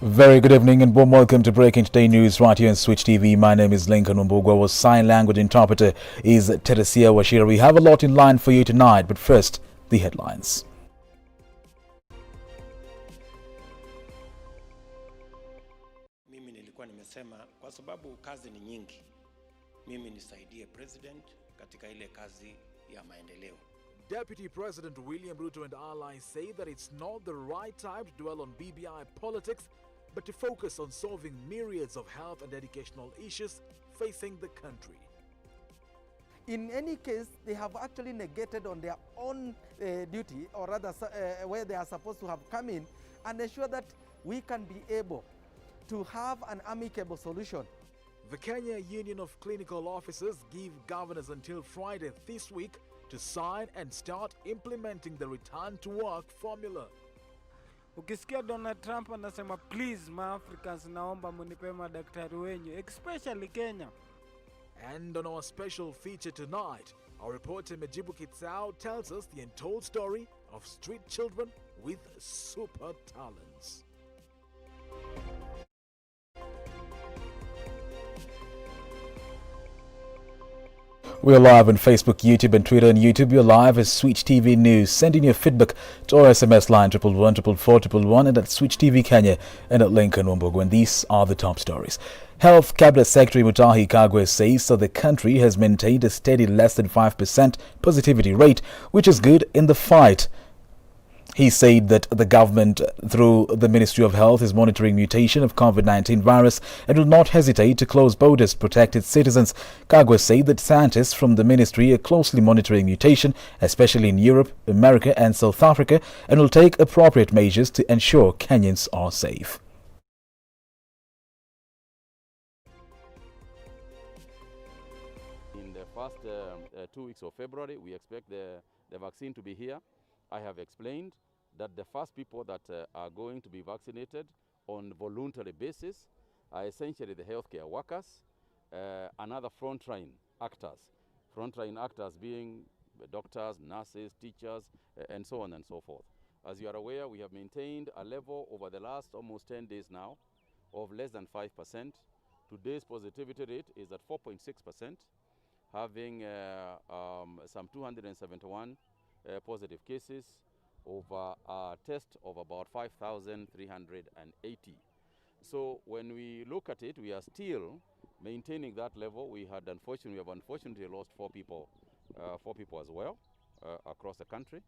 Very good evening and warm welcome to Breaking Today News right here on Switch TV. My name is Lincoln Umbugwa. Our sign language interpreter is Teresia Washira. We have a lot in line for you tonight, but first, the headlines. Mimi nilikuwa nimesema kwa sababu kazi ni nyingi, mimi nisaidie president katika ile kazi ya maendeleo. Deputy President William Ruto and allies say that it's not the right time to dwell on BBI politics, but to focus on solving myriads of health and educational issues facing the country. In any case, they have actually negated on their own duty, or rather where they are supposed to have come in, and ensure that we can be able to have an amicable solution. The Kenya Union of Clinical Officers give governors until Friday this week to sign and start implementing the return to work formula. Ukisikia Donald Trump anasema please ma-Africans naomba munipe madaktari wenyu, especially Kenya. And on our special feature tonight, our reporter Mejibu Kitsao tells us the untold story of street children with super talents. We're live on Facebook, YouTube and Twitter. On YouTube, you're live as Switch TV News. Send in your feedback to our SMS line 111 and at Switch TV Kenya and at Lincoln Umbugwa. And these are the top stories. Health Cabinet Secretary Mutahi Kagwe says that the country has maintained a steady less than 5% positivity rate, which is good in the fight. He said that the government, through the Ministry of Health, is monitoring mutation of COVID-19 virus and will not hesitate to close borders to protect its citizens. Kagwe said that scientists from the ministry are closely monitoring mutation, especially in Europe, America and South Africa, and will take appropriate measures to ensure Kenyans are safe. In the first 2 weeks of February, we expect the vaccine to be here. I have explained that the first people that are going to be vaccinated on voluntary basis are essentially the healthcare workers, and other frontline actors. Frontline actors being doctors, nurses, teachers, and so on and so forth. As you are aware, we have maintained a level over the last almost 10 days now of less than 5%. Today's positivity rate is at 4.6%, having some 271 positive cases over a test of about 5,380. So when we look at it, we are still maintaining that level. We have unfortunately lost four people as well across the country,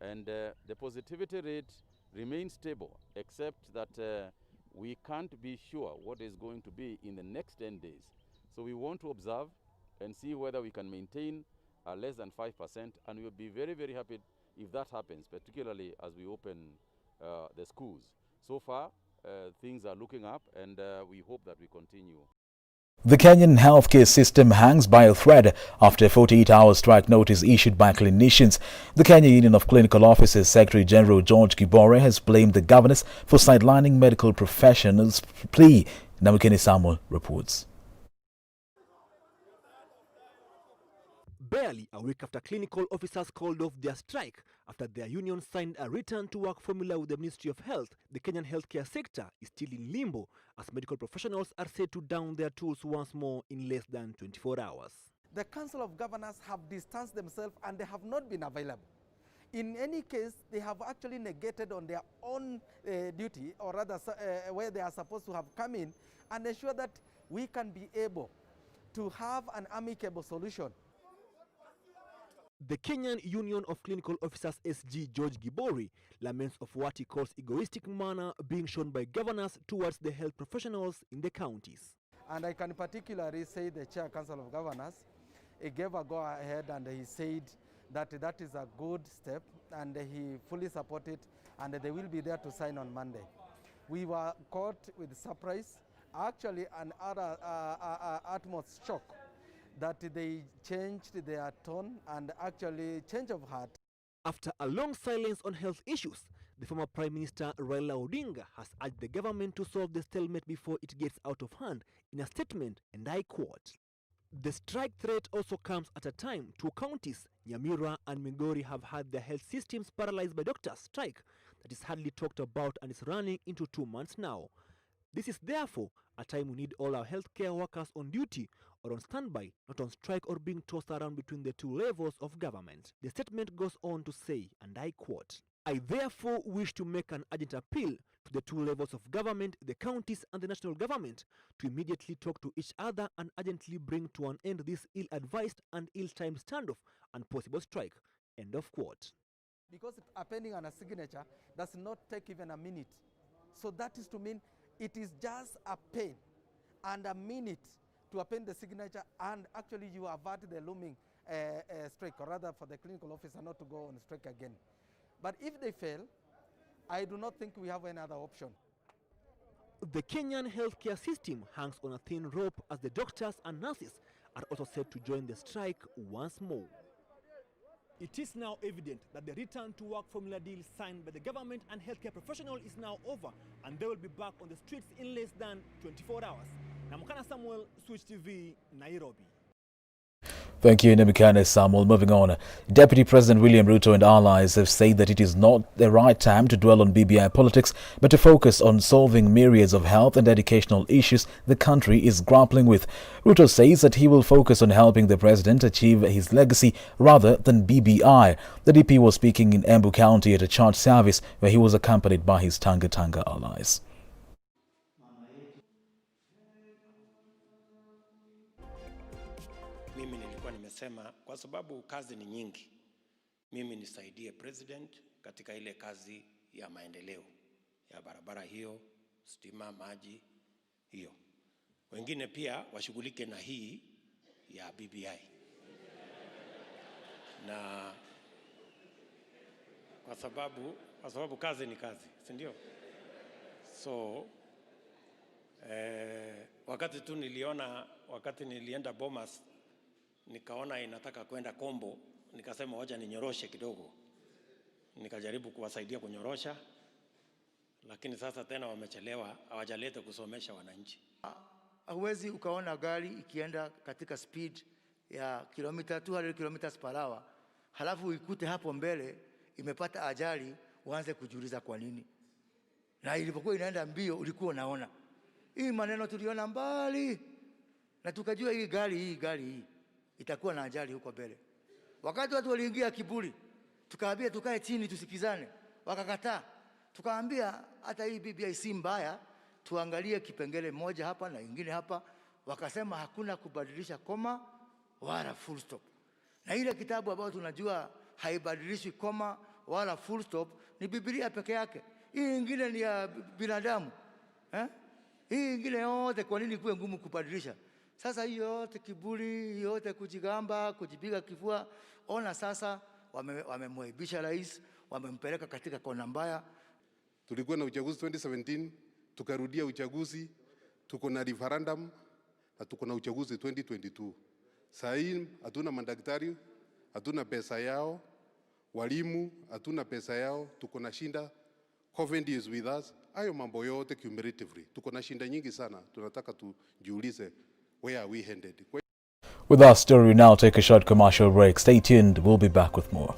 and the positivity rate remains stable, except that we can't be sure what is going to be in the next 10 days. So we want to observe and see whether we can maintain less than 5%, and we will be very, very happy if that happens, particularly as we open the schools. So far, things are looking up, and we hope that we continue. The Kenyan healthcare system hangs by a thread after a 48-hour strike notice issued by clinicians. The Kenya Union of Clinical Officers Secretary General George Gibore has blamed the governors for sidelining medical professionals' plea. Namukeni Samuel reports. Barely a week after clinical officers called off their strike after their union signed a return-to-work formula with the Ministry of Health, the Kenyan healthcare sector is still in limbo as medical professionals are set to down their tools once more in less than 24 hours. The Council of Governors have distanced themselves and they have not been available. In any case, they have actually negated on their own duty, or rather where they are supposed to have come in, and ensure that we can be able to have an amicable solution. The Kenyan Union of Clinical Officers SG George Gibore laments of what he calls egoistic manner being shown by governors towards the health professionals in the counties. And I can particularly say the Chair Council of Governors, he gave a go-ahead and he said that that is a good step and he fully supported and they will be there to sign on Monday. We were caught with surprise, actually an utmost shock, that they changed their tone and actually change of heart. After a long silence on health issues, the former Prime Minister Raila Odinga has urged the government to solve the stalemate before it gets out of hand in a statement, and I quote, "The strike threat also comes at a time two counties, Nyamira and Migori, have had their health systems paralyzed by doctors' strike that is hardly talked about and is running into 2 months now. This is therefore a time we need all our healthcare workers on duty or on standby, not on strike or being tossed around between the two levels of government. The statement goes on to say, and I quote, "I therefore wish to make an urgent appeal to the two levels of government, the counties and the national government, to immediately talk to each other and urgently bring to an end this ill-advised and ill-timed standoff and possible strike." End of quote. Because appending on a signature does not take even a minute. So that is to mean it is just a pen and a minute to append the signature, and actually you avert the looming strike, or rather for the clinical officer not to go on strike again. But if they fail, I do not think we have any other option. The Kenyan healthcare system hangs on a thin rope as the doctors and nurses are also set to join the strike once more. It is now evident that the return to work formula deal signed by the government and healthcare professionals is now over, and they will be back on the streets in less than 24 hours. Namukana Samuel, Switch TV, Nairobi. Thank you, Namukana Samuel. Moving on, Deputy President William Ruto and allies have said that it is not the right time to dwell on BBI politics, but to focus on solving myriads of health and educational issues the country is grappling with. Ruto says that he will focus on helping the president achieve his legacy rather than BBI. The DP was speaking in Embu County at a church service where he was accompanied by his Tanga Tanga allies. Mimi nilikuwa nimesema kwa sababu kazi ni nyingi, mimi nisaidie president katika ile kazi ya maendeleo ya barabara hiyo, stima, maji hiyo. Wengine pia washughulike na hii ya BBI. Na kwa sababu kazi ni kazi, si ndio? So wakati nilienda Bomas, nikaona inataka kwenda Kombo, nikasema wacha ninyoroshe kidogo. Nikajaribu kuwasaidia kunyorosha, lakini sasa tena wamechelewa, hawajaleta kusomesha wananchi. Huwezi ukaona gari ikienda katika speed ya kilomita 200 kilometers per hour, halafu ikute hapo mbele imepata ajali, uanze kujiuliza kwa nini. Na ilipokuwa inaenda mbio ulikuwa unaona. Hii maneno tuliona mbali, na tukajua hii gari itakuwa na ajali huko mbele. Wakati watu waliingia kiburi, tukaambia tukae chini tusikizane, wakakataa. Tukaambia hata hii BBI si mbaya, tuangalie kipengele moja hapa na ingine hapa. Wakasema hakuna kubadilisha koma wala full stop. Na ile kitabu ambayo tunajua haibadilishwi koma wala full stop ni Biblia peke yake. Hii ingine ni ya binadamu. Hii ingine yote kwa nini kuwe ngumu kubadilisha? Sasa hiyo yote kiburi, yote kujigamba, kujipiga kifua, ona sasa wamemwaibisha rais, wamempeleka katika kona mbaya. Tulikuwa na uchaguzi 2017, tukarudia uchaguzi, tuko na referendum na tuko na uchaguzi 2022. Sasa hii hatuna madaktari, hatuna pesa yao, walimu hatuna pesa yao, tuko na shinda. COVID is with us. Hayo mambo yote cumulatively. Tuko na shinda nyingi sana. Tunataka tujiulize, where are we headed? With our story, we now take a short commercial break. Stay tuned. We'll be back with more.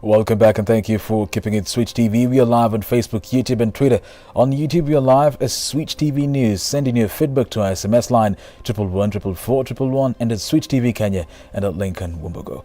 Welcome back and thank you for keeping it Switch TV. We are live on Facebook, YouTube and Twitter. On YouTube, we are live as Switch TV News. Send in your feedback to our SMS line 111 and at Switch TV Kenya and at Lincoln Wumbogo.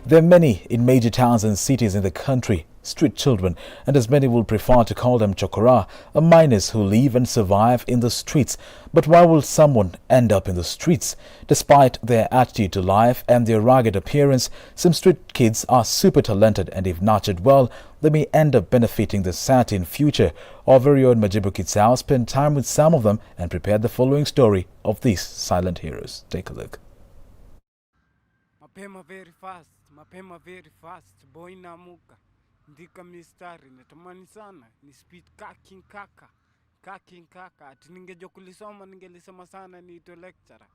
There are many in major towns and cities in the country, street children, and as many will prefer to call them chokora, are minors who live and survive in the streets. But why will someone end up in the streets? Despite their attitude to life and their rugged appearance, some street kids are super talented, and if nurtured well, they may end up benefiting the society in future. Our very own Majibu Kitsao spent time with some of them and prepared the following story of these silent heroes. Take a look. Mapema very fast, boy namuka, ndika mistari, natamani sana, ni speed kaking kaka, ati ningejua kulisoma, ningelisoma sana ni ito lecturer,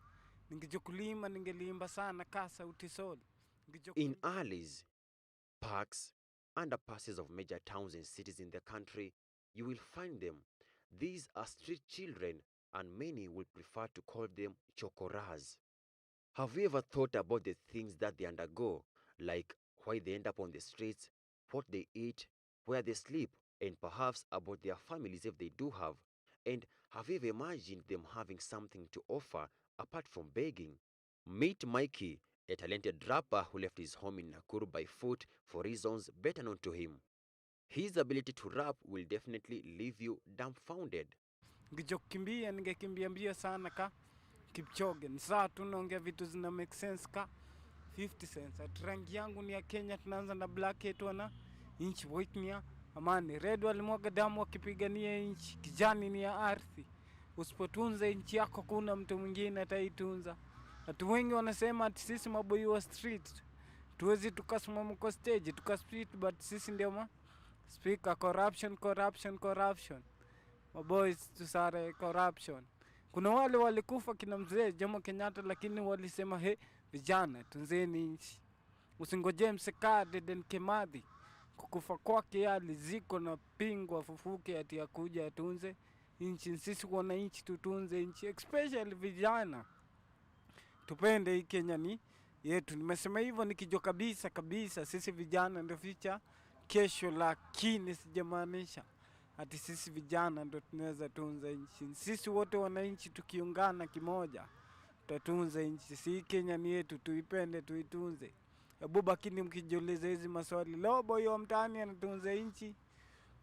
ningejua kulima, ningelimba sana kasa utisol. In alleys, parks, underpasses of major towns and cities in the country, you will find them. These are street children and many will prefer to call them chokoras. Have you ever thought about the things that they undergo, like why they end up on the streets, what they eat, where they sleep, and perhaps about their families if they do have? And have you ever imagined them having something to offer apart from begging? Meet Mikey, a talented rapper who left his home in Nakuru by foot for reasons better known to him. His ability to rap will definitely leave you dumbfounded. Ningekimbia, ningekimbia mbio sana ka Kipchoge. Ni saa tunaongea vitu zina make sense ka 50 cents. At rangi yangu ni ya Kenya, tunaanza na black yetu na inchi, white ni ya amani. Red walimwaga damu wakipigania inchi, kijani ni ya ardhi. Usipotunza inchi yako kuna mtu mwingine ataitunza. Watu wengi wanasema ati sisi maboy wa street tuwezi tukasimama kwa stage tukasplit, but sisi ndio ma speaker corruption. Maboys tusare corruption. Kuna wale walikufa kina mzee Jomo Kenyatta, lakini walisema vijana tunzeni nchi. Usingoje mseka Dedan Kimathi kukufa kwake aliziko na pingwa fufuke ati akuja atunze nchi. Sisi wananchi tutunze nchi, especially vijana. Tupende hii Kenya ni yetu. Nimesema hivyo nikijua kabisa sisi vijana ndio future kesho, lakini sijamaanisha ati sisi vijana ndio tunaweza tunza nchi. Sisi wote wananchi tukiungana kimoja tutatunza nchi. Si Kenya ni yetu, tuipende tuitunze. Hebu bakini mkijiuliza hizi maswali, leo boy wa mtaani anatunza nchi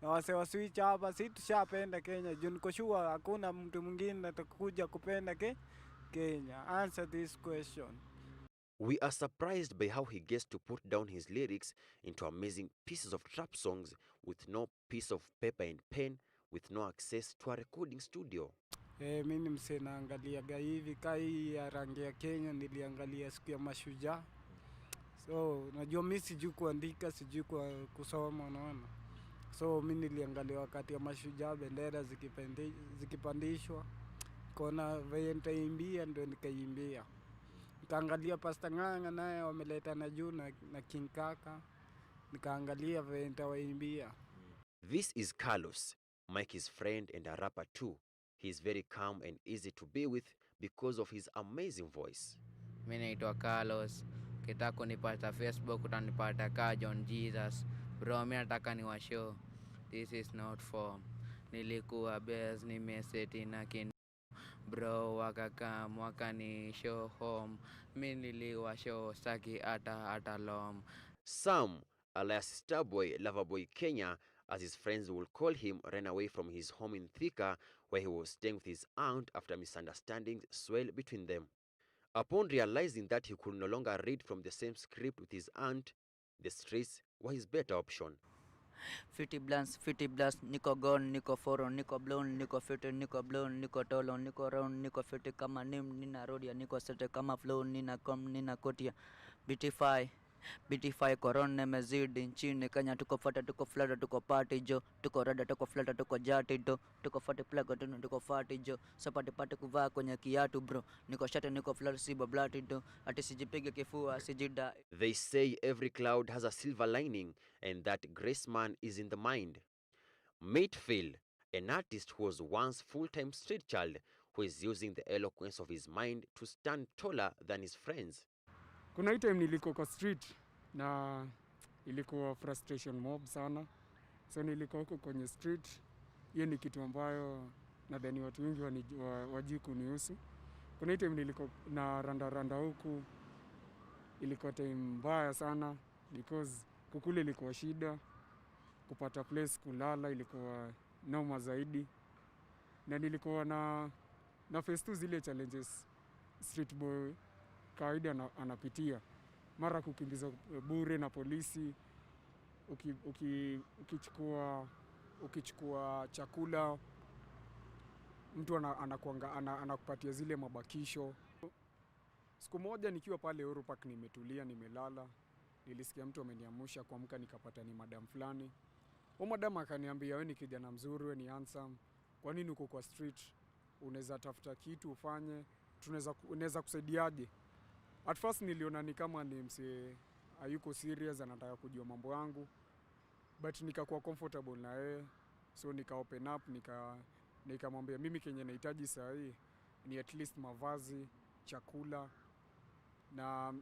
na wase wa switch hapa, si tushapenda Kenya. Juu niko sure hakuna mtu mwingine atakuja kupenda Kenya. Answer this question. We are surprised by how he gets to put down his lyrics into amazing pieces of trap songs with no piece of paper and pen, with no access to a recording studio. Mimi mse naangaliaga hivi kai ya rangi ya Kenya, niliangalia siku ya mashujaa. So najua mimi sijui kuandika, sijui kusoma, unaona. So mimi niliangalia wakati ya mashujaa, bendera zikipandishwa, kona vile nitaimbia ndio nikaimbia. Nikaangalia Pastor Ng'ang'a naye wameleta na juu na King Kaka, nikaangalia vile nitawaimbia. This is Carlos, Mikey's friend and a rapper too. He is very calm and easy to be with because of his amazing voice. Mimi naitwa Carlos. Ukitaka kunipata Facebook utanipata ka John Jesus. Bro, mimi nataka niwashow. This is not form. Nilikuwa base nimeseti na kin bro wakaka mwakani show home. Mimi niliwashow saki ata lom. Sam, alias Starboy, Loverboy Kenya, as his friends will call him, ran away from his home in Thika, where he was staying with his aunt after misunderstandings swelled between them. Upon realizing that he could no longer read from the same script with his aunt, the streets were his better option. 50 blunts, niko gone, niko foron, niko blown, niko fete, niko blown, niko tolo, niko round, niko fete kama nim, nina rodia, niko sete kama flow, nina kom, nina kotia, BT5 korone mezidi nchini Kenya, tuko fata, tuko flata, tuko party jo, tuko rada, tuko flata, tuko jati do, tuko fati plaga, tuko fati jo, sapati pati kuvaa kwenye kiatu bro, niko shate, niko flata, sibo blati do, ati sijipige kifua, sijida. They say every cloud has a silver lining and that grace man is in the mind. Meet Phil, an artist who was once full-time street child who is using the eloquence of his mind to stand taller than his friends. Kuna time niliko kwa street na ilikuwa frustration mob sana. So nilikuwa huko kwenye street. Hiyo ni kitu ambayo nadhani watu wengi wajui kunihusu. Kuna time nilikuwa na randa huku, ilikuwa time mbaya sana because kukule ilikuwa shida, kupata place kulala ilikuwa noma zaidi. Na nilikuwa na face tu zile challenges street boy kawaida anapitia. Mara kukimbiza bure na polisi, ukichukua chakula, mtu anakupatia zile mabakisho. Siku moja nikiwa pale Uhuru Park nimetulia, nimelala, nilisikia mtu ameniamsha, kuamka nikapata ni madam fulani. Huyo madam akaniambia, wewe ni kijana mzuri, wewe ni handsome, kwa nini uko kwa street? Unaweza tafuta kitu ufanye, unaweza kusaidiaje? At first niliona ni kama ni mse hayuko serious, anataka kujua mambo yangu, but nikakuwa comfortable na yeye, so nika open up, nikamwambia mimi kenye nahitaji saa hii ni at least mavazi, chakula, na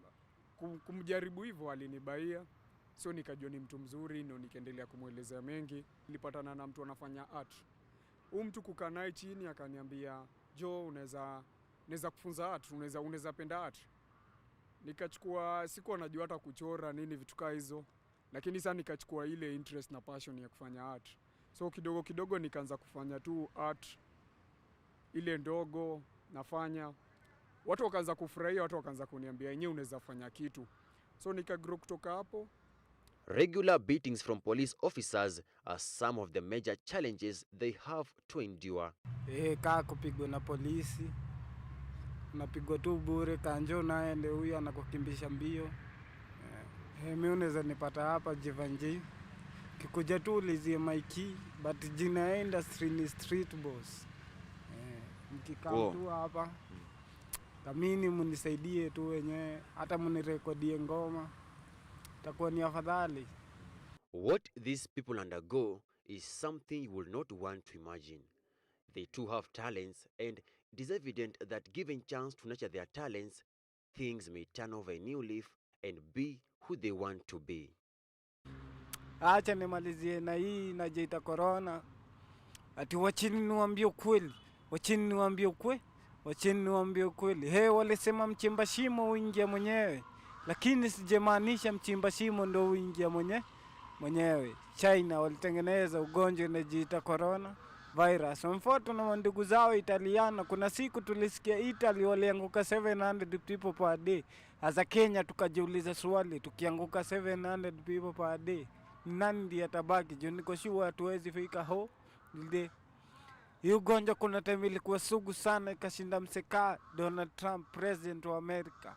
kumjaribu hivyo alinibaia. So nikajua ni mtu mzuri, ndio nikaendelea kumuelezea mengi. Nilipatana na mtu anafanya art. Huyu mtu kukaa naye chini akaniambia, "Jo, unaweza kufunza art, unaweza penda art." Nikachukua, sikuwa najua hata kuchora nini vitu kama hizo, lakini sasa nikachukua ile interest na passion ya kufanya art. So kidogo kidogo nikaanza kufanya tu art ile ndogo nafanya. Watu wakaanza kufurahia, watu wakaanza kuniambia, "Yenyewe unaweza fanya kitu." So nikagrow kutoka hapo. Regular beatings from police officers are some of the major challenges they have to endure. Kaa kupigwa na polisi, unapigwa tu bure, kanjo naye ndio huyu anakukimbisha mbio. Mimi unaweza nipata hapa Jivanji. Kikuja tu ulizie Mikey, but jina ya industry ni street boss. Mkikaa tu hapa, kamini munisaidie tu wenyewe, hata munirekodie ngoma, itakuwa ni afadhali. What these people undergo is something you will not want to imagine. They too have talents, and it is evident that given chance to nurture their talents, things may turn over a new leaf and be who they want to be. Acha nimalizie na hii inajiita corona. Ati wachini niwaambie ukweli. Wachini niwaambie ukweli. Wachini niwaambie ukweli. Walisema mchimba shimo uingia mwenyewe. Lakini sijamaanisha mchimba shimo ndio uingia mwenyewe. China walitengeneza ugonjwa unajiita corona virus. Mfuato na ndugu zao Italiano, kuna siku tulisikia Italy walianguka 700 people per day. As Kenya tukajiuliza swali, tukianguka 700 people per day, nani ndiye atabaki? Juu niko sure hatuwezi fika ho ndio. Hiyo ugonjwa kuna time ilikuwa sugu sana, ikashinda mseka Donald Trump, president wa America.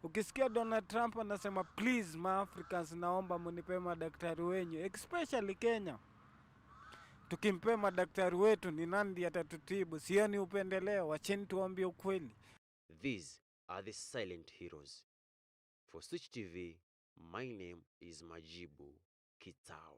Ukisikia Donald Trump anasema please my Africans, naomba munipe madaktari wenyu, especially Kenya. Tukimpe madaktari wetu ni nani atatutibu? Sioni upendeleo, wacheni tuambie ukweli. These are the silent heroes. For Switch TV, my name is Majibu Kitao.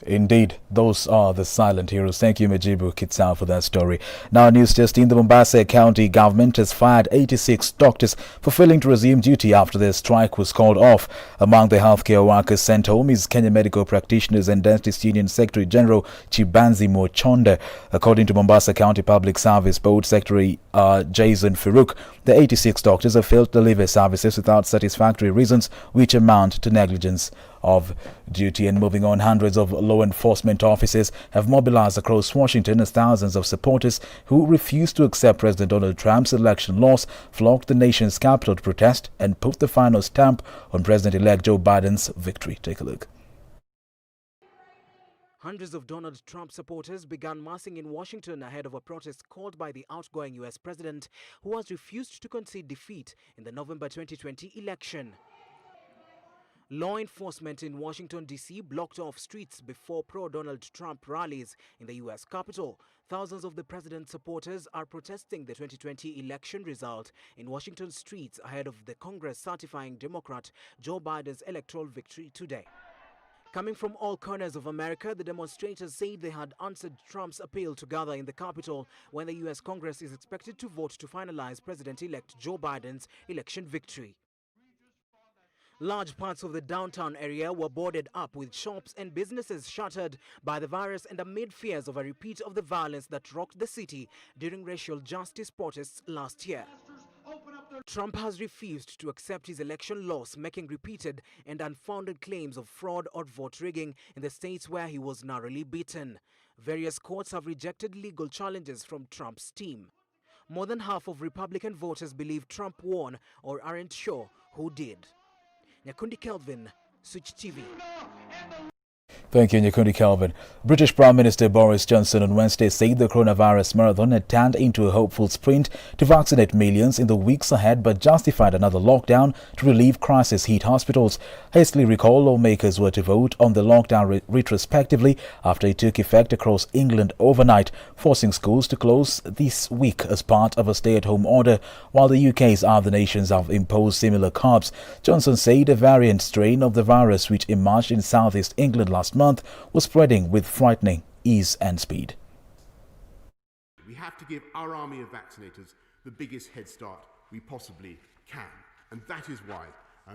Indeed, those are the silent heroes. Thank you, Majibu Kitsao, for that story. Now, news just in, the Mombasa County government has fired 86 doctors for failing to resume duty after their strike was called off. Among the healthcare workers sent home is Kenya Medical Practitioners and Dentists Union Secretary General Chibanzi Mochonda. According to Mombasa County Public Service Board Secretary Jason Farouk, the 86 doctors have failed to deliver services without satisfactory reasons, which amount to negligence of duty. And moving on, hundreds of law enforcement officers have mobilized across Washington as thousands of supporters who refuse to accept President Donald Trump's election loss flocked the nation's capital to protest and put the final stamp on President-elect Joe Biden's victory. Take a look. Hundreds of Donald Trump supporters began massing in Washington ahead of a protest called by the outgoing U.S. president, who has refused to concede defeat in the November 2020 election. Law enforcement in Washington, D.C. blocked off streets before pro-Donald Trump rallies in the U.S. Capitol. Thousands of the president's supporters are protesting the 2020 election result in Washington streets ahead of the Congress certifying Democrat Joe Biden's electoral victory today. Coming from all corners of America, the demonstrators said they had answered Trump's appeal to gather in the Capitol when the U.S. Congress is expected to vote to finalize President-elect Joe Biden's election victory. Large parts of the downtown area were boarded up with shops and businesses shuttered by the virus and amid fears of a repeat of the violence that rocked the city during racial justice protests last year. Trump has refused to accept his election loss, making repeated and unfounded claims of fraud or vote rigging in the states where he was narrowly beaten. Various courts have rejected legal challenges from Trump's team. More than half of Republican voters believe Trump won or aren't sure who did. Nyakundi Kelvin, Switch TV. Thank you, Nyakundi Calvin. British Prime Minister Boris Johnson on Wednesday said the coronavirus marathon had turned into a hopeful sprint to vaccinate millions in the weeks ahead, but justified another lockdown to relieve crisis-hit hospitals. Hastily recalled lawmakers were to vote on the lockdown retrospectively after it took effect across England overnight, forcing schools to close this week as part of a stay-at-home order, while the UK's other nations have imposed similar curbs. Johnson said a variant strain of the virus, which emerged in southeast England last month, was spreading with frightening ease and speed. We have to give our army of vaccinators the biggest head start we possibly can. And that is why,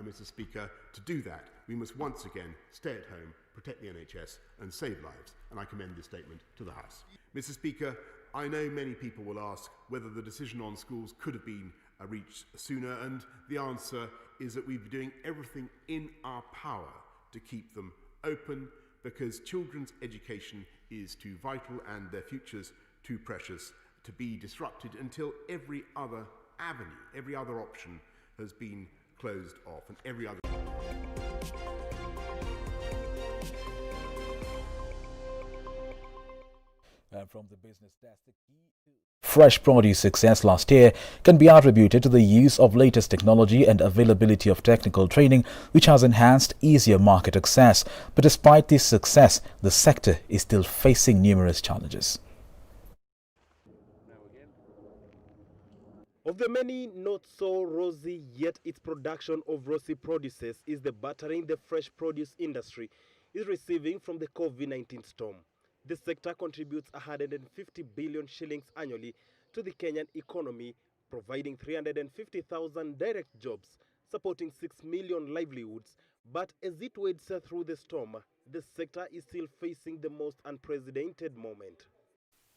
Mr. Speaker, to do that, we must once again stay at home, protect the NHS and save lives. And I commend this statement to the House. Mr. Speaker, I know many people will ask whether the decision on schools could have been reached sooner, and the answer is that we've been doing everything in our power to keep them open, because children's education is too vital and their futures too precious to be disrupted until every other avenue, every other option has been closed off and every other... From the business desk, the key to fresh produce success last year can be attributed to the use of latest technology and availability of technical training, which has enhanced easier market access. But despite this success, the sector is still facing numerous challenges. Of the many not so rosy, yet its production of rosy produces is the battering the fresh produce industry is receiving from the COVID-19 storm. The sector contributes 150 billion shillings annually to the Kenyan economy, providing 350,000 direct jobs, supporting 6 million livelihoods. But as it wades through the storm, the sector is still facing the most unprecedented moment.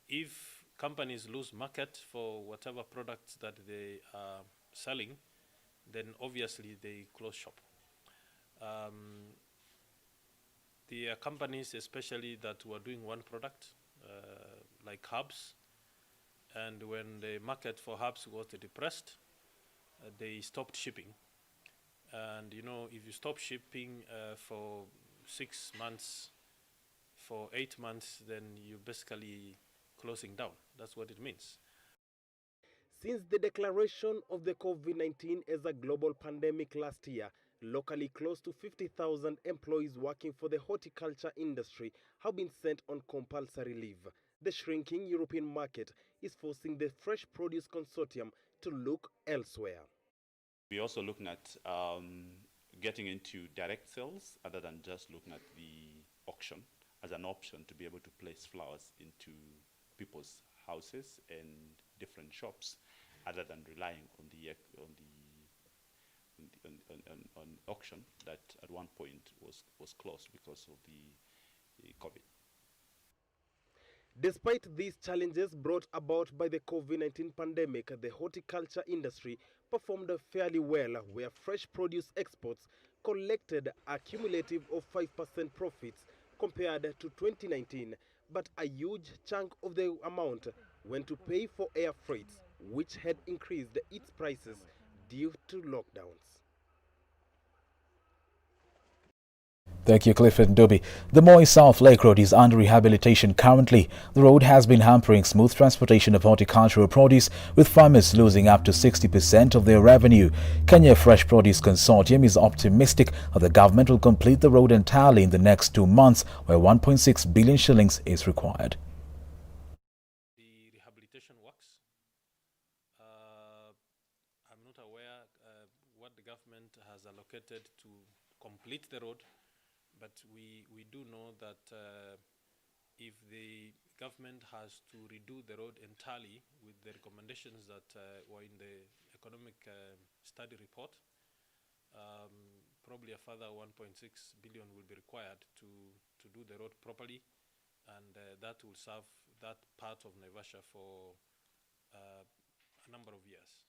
If companies lose market for whatever products that they are selling, then obviously they close shop. The companies, especially that were doing one product, like herbs, and when the market for herbs was depressed, they stopped shipping. And you know, if you stop shipping for 6 months, for 8 months, then you're basically closing down. That's what it means. Since the declaration of the COVID-19 as a global pandemic last year, locally close to 50,000 employees working for the horticulture industry have been sent on compulsory leave. The shrinking European market is forcing the Fresh Produce Consortium to look elsewhere. We're also looking at getting into direct sales other than just looking at the auction as an option to be able to place flowers into people's houses and different shops, other than relying on the auction that at one point was closed because of the COVID. Despite these challenges brought about by the COVID-19 pandemic, the horticulture industry performed fairly well, where fresh produce exports collected a cumulative of 5% profits compared to 2019, but a huge chunk of the amount went to pay for air freights, which had increased its prices due to lockdowns. Thank you, Clifford Ndobi. The Moi South Lake Road is under rehabilitation currently. The road has been hampering smooth transportation of horticultural produce, with farmers losing up to 60% of their revenue. Kenya Fresh Produce Consortium is optimistic that the government will complete the road entirely in the next 2 months, where 1.6 billion shillings is required. The rehabilitation works. I'm not aware what the government has allocated to complete the road. But we do know that if the government has to redo the road entirely with the recommendations that were in the economic study report, probably probably a further 1.6 billion will be required to do the road properly, and that will serve that part of Naivasha for a number of years.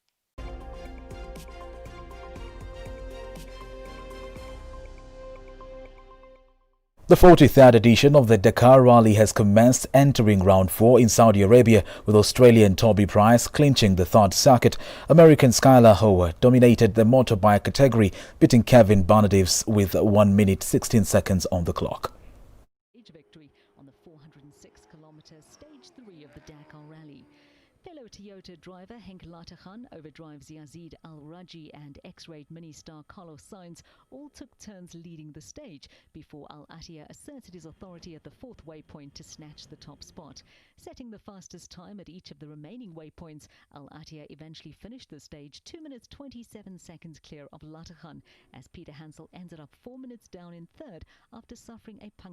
The 43rd edition of the Dakar Rally has commenced, entering round 4 in Saudi Arabia, with Australian Toby Price clinching the third circuit. American Skylar Howard dominated the motorbike category, beating Kevin Barnadives with 1 minute 16 seconds on the clock. Victory on the 406-kilometre stage 3 of the Dakar Rally. Fellow Toyota driver Henk Latergan overdrives Yazid Al-Raji and X-Rate mini-star Carlos Sainz all took turns leading the stage before Al-Attiyah asserted his authority at the 4th waypoint to snatch the top spot. Setting the fastest time at each of the remaining waypoints, Al-Attiyah eventually finished the stage 2 minutes 27 seconds clear of Latergan, as Peter Hansel ended up 4 minutes down in third after suffering a puncture.